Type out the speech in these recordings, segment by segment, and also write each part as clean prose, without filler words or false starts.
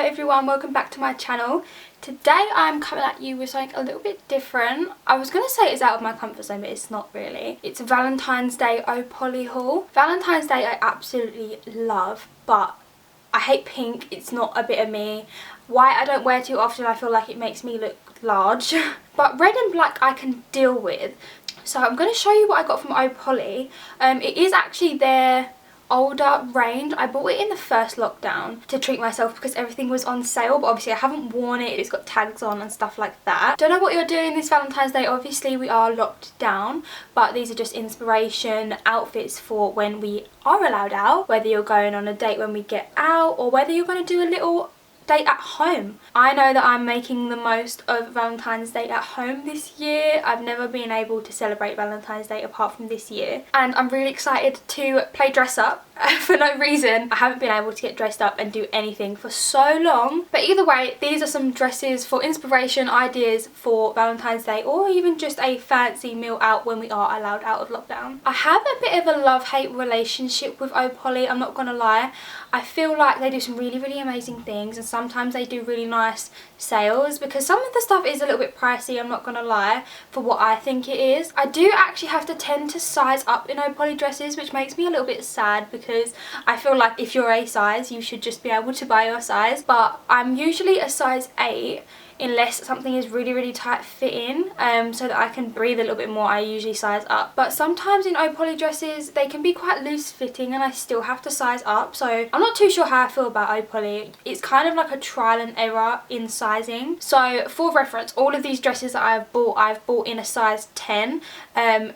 everyone, welcome back to my channel. Today I'm coming at you with something a little bit different. I was going to say it's out of my comfort zone, but it's not really. It's a Valentine's Day Opoly haul. Valentine's Day I absolutely love, but I hate pink. It's not a bit of me. White I don't wear too often. I feel like it makes me look large. But red and black I can deal with. So I'm going to show you what I got from Opoly. It is actually their older range. I bought it in the first lockdown to treat myself because everything was on sale, but obviously I haven't worn it. It's got tags on and stuff like that. Don't know what you're doing this Valentine's Day. Obviously we are locked down, but these are just inspiration outfits for when we are allowed out, whether you're going on a date when we get out or whether you're going to do a little date at home. I know that I'm making the most of Valentine's Day at home this year. I've never been able to celebrate Valentine's Day apart from this year, and I'm really excited to play dress up for no reason. I haven't been able to get dressed up and do anything for so long, but either way, these are some dresses for inspiration, ideas for Valentine's Day, or even just a fancy meal out when we are allowed out of lockdown. I have a bit of a love-hate relationship with Opoly, I'm not gonna lie. I feel like they do some really amazing things, and sometimes they do really nice sales because some of the stuff is a little bit pricey, I'm not gonna lie, for what I think it is. I do actually have to tend to size up in Opoly dresses, which makes me a little bit sad because I feel like if you're a size you should just be able to buy your size, but I'm usually a size 8 unless something is really tight fitting, so that I can breathe a little bit more. I usually size up, but sometimes in Opoly dresses they can be quite loose fitting and I still have to size up, so I'm not too sure how I feel about Opoly. It's kind of like a trial and error in sizing. So for reference, all of these dresses that I've bought in a size 10.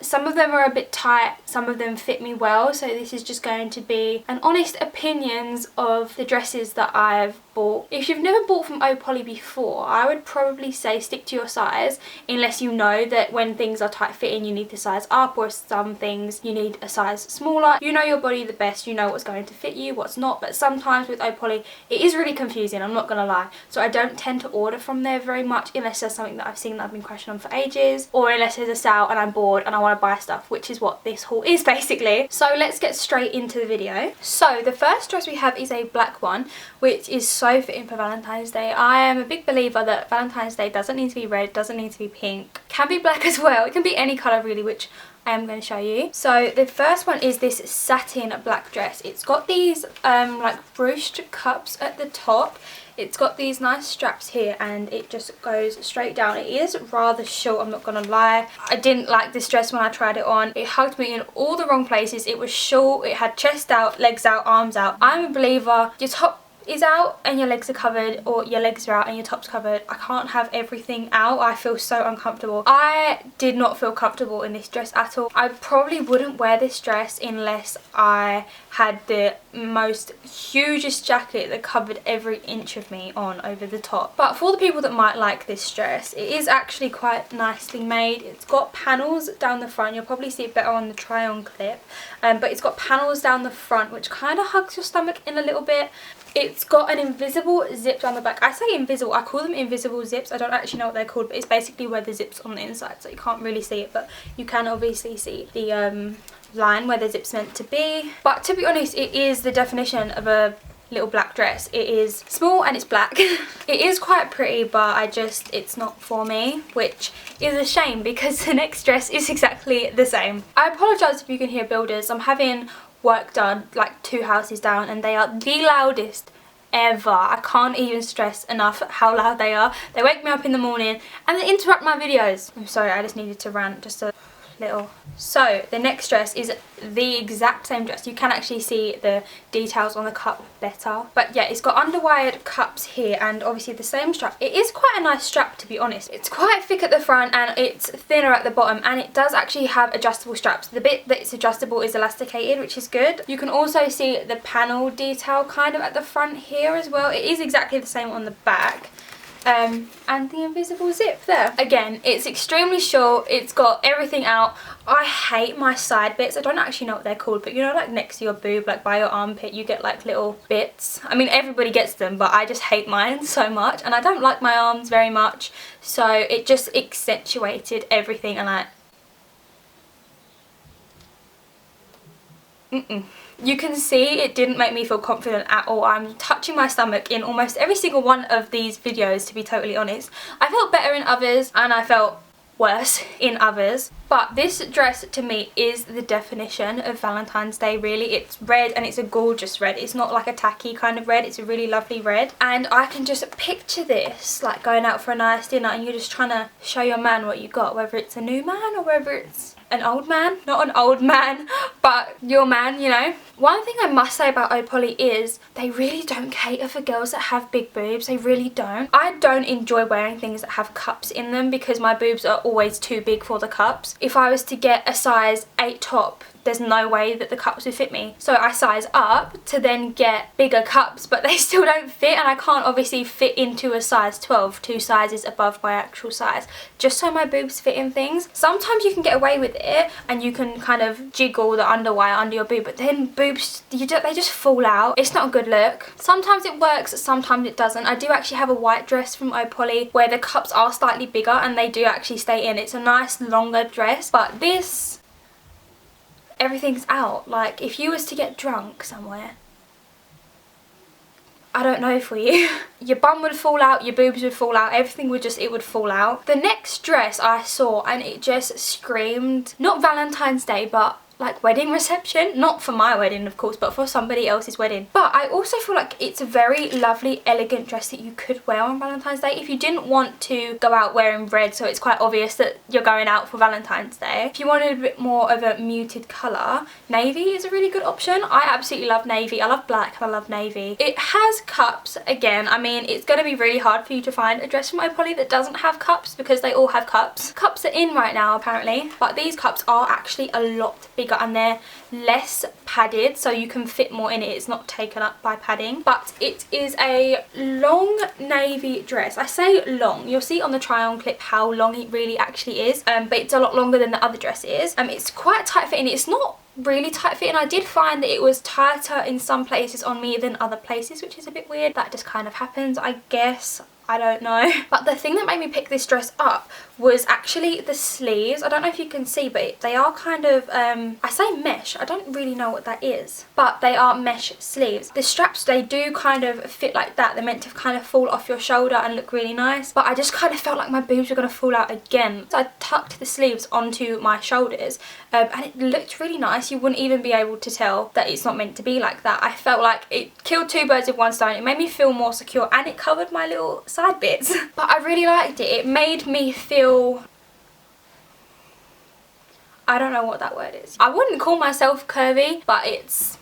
Some of them are a bit tight, some of them fit me well, so this is just going to be an honest opinions of the dresses that I've bought. If you've never bought from Opoly before, I would probably say stick to your size, unless you know that when things are tight fitting you need to size up, or some things you need a size smaller. You know your body the best, you know what's going to fit you, what's not, but sometimes with Opoly it is really confusing, I'm not gonna lie. So I don't tend to order from there very much unless there's something that I've seen that I've been crashing on for ages, or unless there's a sale and I'm bored and I want to buy stuff, which is what this haul is basically. So let's get straight into the video. So the first dress we have is a black one, which is so fitting for Valentine's Day. I am a big believer that Valentine's Day doesn't need to be red, doesn't need to be pink, can be black as well, it can be any colour really, which I am going to show you. So the first one is this satin black dress. It's got these like ruched cups at the top. It's got these nice straps here and it just goes straight down. It is rather short, I'm not gonna lie. I didn't like this dress when I tried it on. It hugged me in all the wrong places. It was short, it had chest out, legs out, arms out. I'm a believer, your top is out and your legs are covered, or your legs are out and your top's covered. I can't have everything out. I feel so uncomfortable. I did not feel comfortable in this dress at all. I probably wouldn't wear this dress unless I had the most hugest jacket that covered every inch of me on over the top. But for the people that might like this dress, it is actually quite nicely made. It's got panels down the front. You'll probably see it better on the try on clip, but it's got panels down the front which kind of hugs your stomach in a little bit. It's got an invisible zip down the back. I say invisible, I call them invisible zips. I don't actually know what they're called, but it's basically where the zip's on the inside, so you can't really see it, but you can obviously see the line where the zip's meant to be. But to be honest, it is the definition of a little black dress. It is small and it's black. It is quite pretty, but it's not for me, which is a shame because the next dress is exactly the same. I apologise if you can hear builders. I'm having work done like 2 houses down and they are the loudest ever. I can't even stress enough how loud they are. They wake me up in the morning and they interrupt my videos. I'm sorry, I just needed to rant just a little. So the next dress is the exact same dress. You can actually see the details on the cup better, but yeah, it's got underwired cups here and obviously the same strap. It is quite a nice strap, to be honest. It's quite thick at the front and it's thinner at the bottom, and it does actually have adjustable straps. The bit that it's adjustable is elasticated, which is good. You can also see the panel detail kind of at the front here as well. It is exactly the same on the back. And the invisible zip there. Again, it's extremely short, it's got everything out. I hate my side bits. I don't actually know what they're called, but you know, like next to your boob, like by your armpit, you get like little bits. I mean, everybody gets them, but I just hate mine so much, and I don't like my arms very much, so it just accentuated everything, and You can see it didn't make me feel confident at all. I'm touching my stomach in almost every single one of these videos, to be totally honest. I felt better in others and I felt worse in others, but this dress to me is the definition of Valentine's Day, really. It's red and it's a gorgeous red. It's not like a tacky kind of red, it's a really lovely red, and I can just picture this like going out for a nice dinner and you're just trying to show your man what you got, whether it's a new man or whether it's an old man. Not an old man, but your man, you know. One thing I must say about Opoly is they really don't cater for girls that have big boobs. They really don't. I don't enjoy wearing things that have cups in them because my boobs are always too big for the cups. If I was to get a size 8 top, there's no way that the cups would fit me. So I size up to then get bigger cups, but they still don't fit, and I can't obviously fit into a size 12, 2 sizes above my actual size, just so my boobs fit in things. Sometimes you can get away with it and you can kind of jiggle the underwire under your boob, but then boobs, they just fall out. It's not a good look. Sometimes it works, sometimes it doesn't. I do actually have a white dress from Opoly where the cups are slightly bigger and they do actually stay in. It's a nice longer dress, but this, everything's out. Like, if you was to get drunk somewhere, I don't know for you. Your bum would fall out, your boobs would fall out, everything would just, it would fall out. The next dress I saw and it just screamed, not Valentine's Day, but like wedding reception. Not for my wedding, of course, but for somebody else's wedding. But I also feel like it's a very lovely, elegant dress that you could wear on Valentine's Day if you didn't want to go out wearing red, so it's quite obvious that you're going out for Valentine's Day. If you wanted a bit more of a muted colour, navy is a really good option. I absolutely love navy. I love black and I love navy. It has cups. Again, I mean, it's going to be really hard for you to find a dress from Opoly that doesn't have cups because they all have cups. Cups are in right now apparently, but these cups are actually a lot bigger and they're less padded, so you can fit more in it. It's not taken up by padding, but it is a long navy dress. I say long, you'll see on the try on clip how long it really actually is, but it's a lot longer than the other dress is. It's quite tight fitting. It's not really tight fitting. I did find that it was tighter in some places on me than other places, which is a bit weird. That just kind of happens, I guess. I don't know. But the thing that made me pick this dress up was actually the sleeves. I don't know if you can see, but they are kind of, I say mesh, I don't really know what that is, but they are mesh sleeves. The straps, they do kind of fit like that. They're meant to kind of fall off your shoulder and look really nice, but I just kind of felt like my boobs were going to fall out again. So I tucked the sleeves onto my shoulders, and it looked really nice. You wouldn't even be able to tell that it's not meant to be like that. I felt like it killed two birds with one stone. It made me feel more secure and it covered my little side bits. But I really liked it. It made me feel, I don't know what that word is. I wouldn't call myself curvy, but it's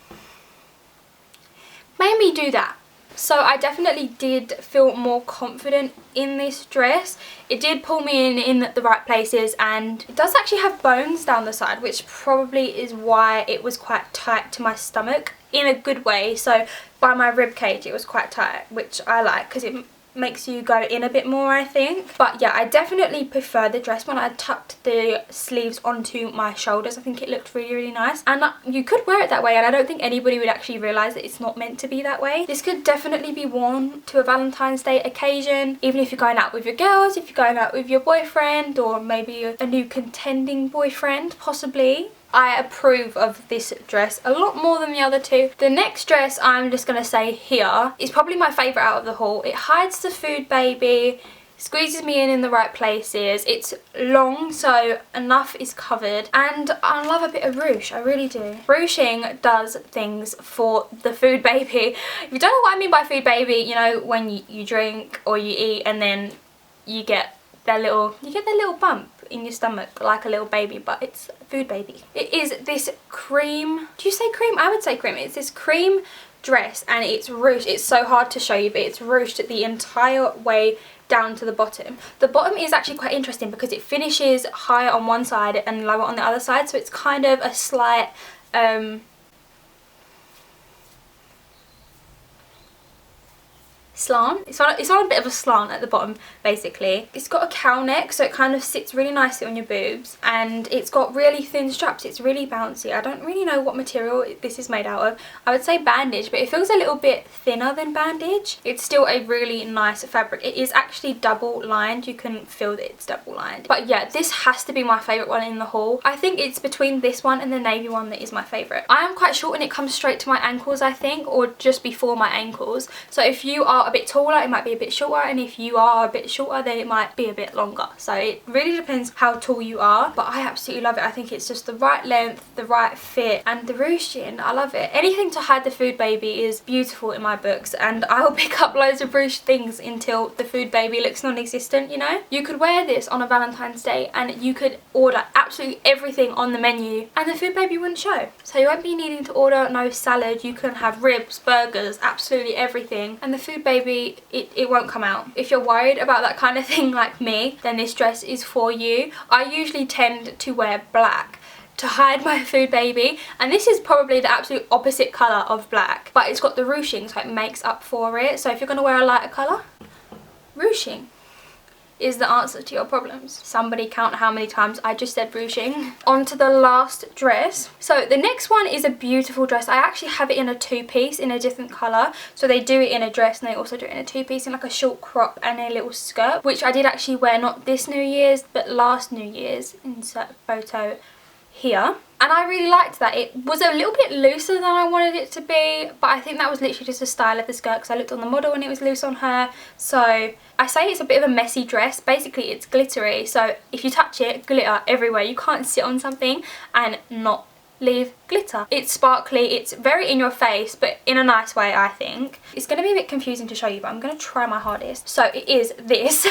made me do that. So I definitely did feel more confident in this dress. It did pull me in the right places, and it does actually have bones down the side, which probably is why it was quite tight to my stomach in a good way. So by my rib cage it was quite tight, which I like because it makes you go in a bit more, I think. But yeah, I definitely prefer the dress when I tucked the sleeves onto my shoulders. I think it looked really, really nice, and you could wear it that way, and I don't think anybody would actually realise that it's not meant to be that way. This could definitely be worn to a Valentine's Day occasion, even if you're going out with your girls, if you're going out with your boyfriend, or maybe a new contending boyfriend, possibly. I approve of this dress a lot more than the other two. The next dress, I'm just going to say here, is probably my favourite out of the haul. It hides the food baby, squeezes me in the right places. It's long, so enough is covered, and I love a bit of ruche, I really do. Ruching does things for the food baby. If you don't know what I mean by food baby, you know, when you drink or you eat and then you get that little bump in your stomach like a little baby, but it's food baby. It is this cream, do you say cream? I would say cream. It's this cream dress and it's ruched. It's so hard to show you, but it's ruched the entire way down to the bottom. The bottom is actually quite interesting because it finishes higher on one side and lower on the other side, so it's kind of a slight slant. It's on a bit of a slant at the bottom, basically. It's got a cow neck, so it kind of sits really nicely on your boobs, and it's got really thin straps. It's really bouncy. I don't really know what material this is made out of. I would say bandage, but it feels a little bit thinner than bandage. It's still a really nice fabric. It is actually double lined. You can feel that it's double lined. But yeah, this has to be my favourite one in the haul. I think it's between this one and the navy one that is my favourite. I am quite short and it comes straight to my ankles, I think, or just before my ankles. So if you are a bit taller, it might be a bit shorter, and if you are a bit shorter, then it might be a bit longer. So it really depends how tall you are, but I absolutely love it. I think it's just the right length, the right fit, and the ruching, I love it. Anything to hide the food baby is beautiful in my books, and I will pick up loads of ruched things until the food baby looks non-existent, you know? You could wear this on a Valentine's Day and you could order absolutely everything on the menu and the food baby wouldn't show. So you won't be needing to order no salad. You can have ribs, burgers, absolutely everything, and the food baby, it won't come out. If you're worried about that kind of thing like me, then this dress is for you. I usually tend to wear black to hide my food baby, and this is probably the absolute opposite colour of black, but it's got the ruching, so it makes up for it. So if you're going to wear a lighter colour, ruching is the answer to your problems. Somebody count how many times I just said ruching. On to the last dress. So the next one is a beautiful dress. I actually have it in a two-piece in a different colour. So they do it in a dress and they also do it in a two-piece in like a short crop and a little skirt, which I did actually wear not this New Year's but last New Year's. Insert photo here. And I really liked that. It was a little bit looser than I wanted it to be, but I think that was literally just the style of the skirt because I looked on the model and it was loose on her. So I say it's a bit of a messy dress. Basically it's glittery, so if you touch it, glitter everywhere. You can't sit on something and not leave glitter. It's sparkly, it's very in your face, but in a nice way, I think. It's going to be a bit confusing to show you, but I'm going to try my hardest. So it is this.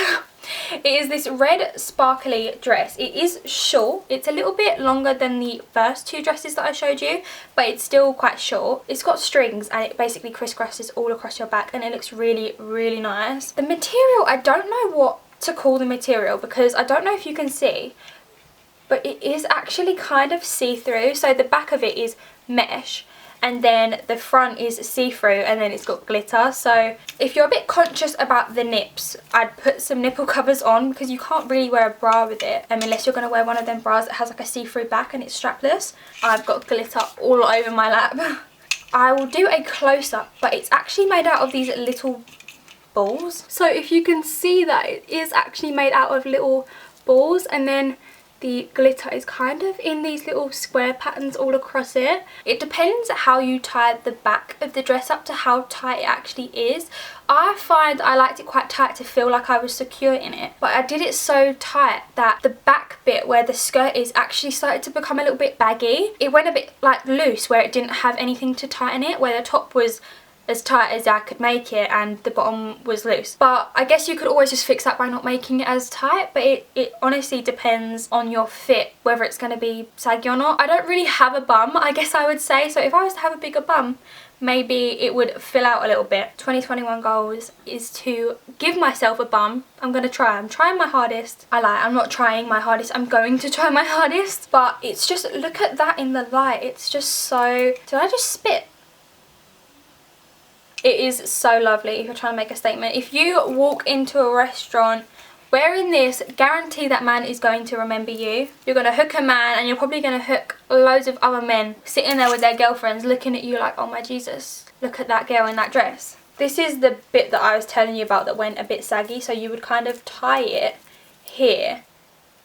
It is this red sparkly dress. It is short. It's a little bit longer than the first two dresses that I showed you, but it's still quite short. It's got strings and it basically crisscrosses all across your back and it looks really, really nice. The material, I don't know what to call the material because I don't know if you can see, but it is actually kind of see-through. So the back of it is mesh and then the front is see-through and then it's got glitter. So if you're a bit conscious about the nips, I'd put some nipple covers on because you can't really wear a bra with it unless you're going to wear one of them bras that has like a see-through back and it's strapless. I've got glitter all over my lap. I will do a close-up, but it's actually made out of these little balls. So if you can see that, it is actually made out of little balls, and then the glitter is kind of in these little square patterns all across it. It depends how you tie the back of the dress up to how tight it actually is. I find I liked it quite tight to feel like I was secure in it, but I did it so tight that the back bit where the skirt is actually started to become a little bit baggy. It went a bit like loose where it didn't have anything to tighten it, where the top was as tight as I could make it and the bottom was loose. But I guess you could always just fix that by not making it as tight, but it honestly depends on your fit whether it's going to be saggy or not. I don't really have a bum, I guess I would say, so if I was to have a bigger bum, maybe it would fill out a little bit. 2021 goals is to give myself a bum. I'm going to try. I'm trying my hardest. I lie, I'm not trying my hardest. I'm going to try my hardest. But it's just, look at that in the light. It's just so... Did I just spit? It is so lovely if you're trying to make a statement. If you walk into a restaurant wearing this, guarantee that man is going to remember you. You're going to hook a man and you're probably going to hook loads of other men sitting there with their girlfriends looking at you like, oh my Jesus, look at that girl in that dress. This is the bit that I was telling you about that went a bit saggy. So you would kind of tie it here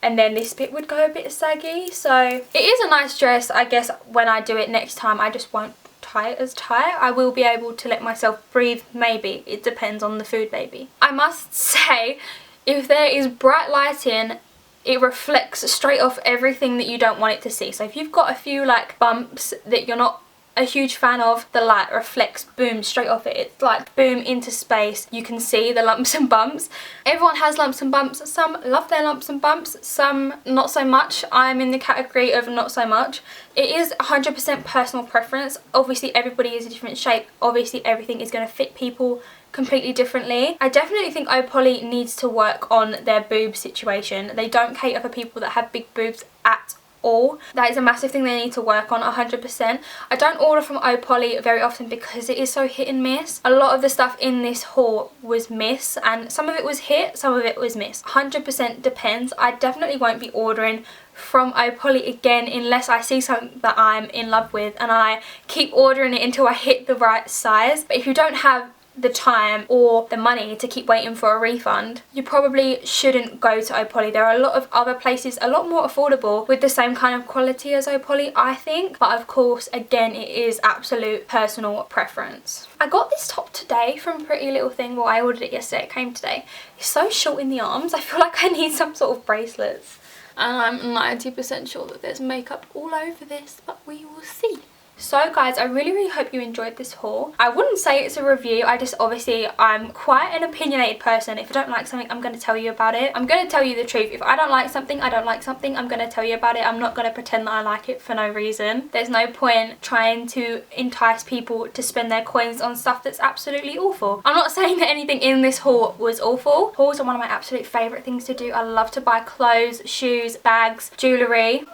and then this bit would go a bit saggy. So it is a nice dress. I guess when I do it next time, I just won't tie it as tight. I will be able to let myself breathe, maybe. It depends on the food baby. I must say, if there is bright lighting, it reflects straight off everything that you don't want it to see. So if you've got a few like bumps that you're not a huge fan of, the light reflects boom straight off it. It's like boom into space. You can see the lumps and bumps. Everyone has lumps and bumps. Some love their lumps and bumps, some not so much. I'm in the category of not so much. It is 100% personal preference. Obviously everybody is a different shape. Obviously everything is going to fit people completely differently. I definitely think Opoly needs to work on their boob situation. They don't cater for people that have big boobs at all. That is a massive thing they need to work on 100%. I don't order from Opoly very often because it is so hit and miss. A lot of the stuff in this haul was miss, and some of it was hit, some of it was miss. 100% depends. I definitely won't be ordering from Opoly again unless I see something that I'm in love with and I keep ordering it until I hit the right size. But if you don't have the time or the money to keep waiting for a refund, you probably shouldn't go to Opoly. There are a lot of other places a lot more affordable with the same kind of quality as Opoly, I think. But of course, again, it is absolute personal preference. I got this top today from Pretty Little Thing. Well, I ordered it yesterday, it came today. It's so short in the arms, I feel like I need some sort of bracelets. And I'm 90% sure that there's makeup all over this, but we will see. So guys, I really hope you enjoyed this haul. I wouldn't say it's a review, I'm quite an opinionated person. If I don't like something, I'm going to tell you about it. I'm going to tell you the truth. If I don't like something, I don't like something. I'm going to tell you about it. I'm not going to pretend that I like it for no reason. There's no point trying to entice people to spend their coins on stuff that's absolutely awful. I'm not saying that anything in this haul was awful. Hauls are one of my absolute favourite things to do. I love to buy clothes, shoes, bags, jewellery.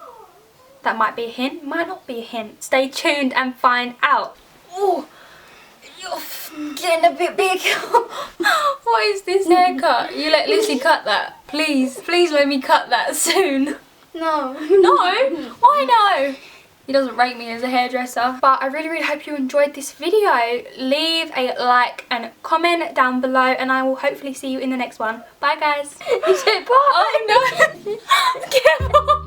That might be a hint, might not be a hint. Stay tuned and find out. Oh, you're getting a bit big. What is this haircut? You let Lucy cut that. Please, please let me cut that soon. No. No? Why no? He doesn't rate me as a hairdresser. But I really hope you enjoyed this video. Leave a like and comment down below and I will hopefully see you in the next one. Bye guys. You said bye. Oh no. Get off.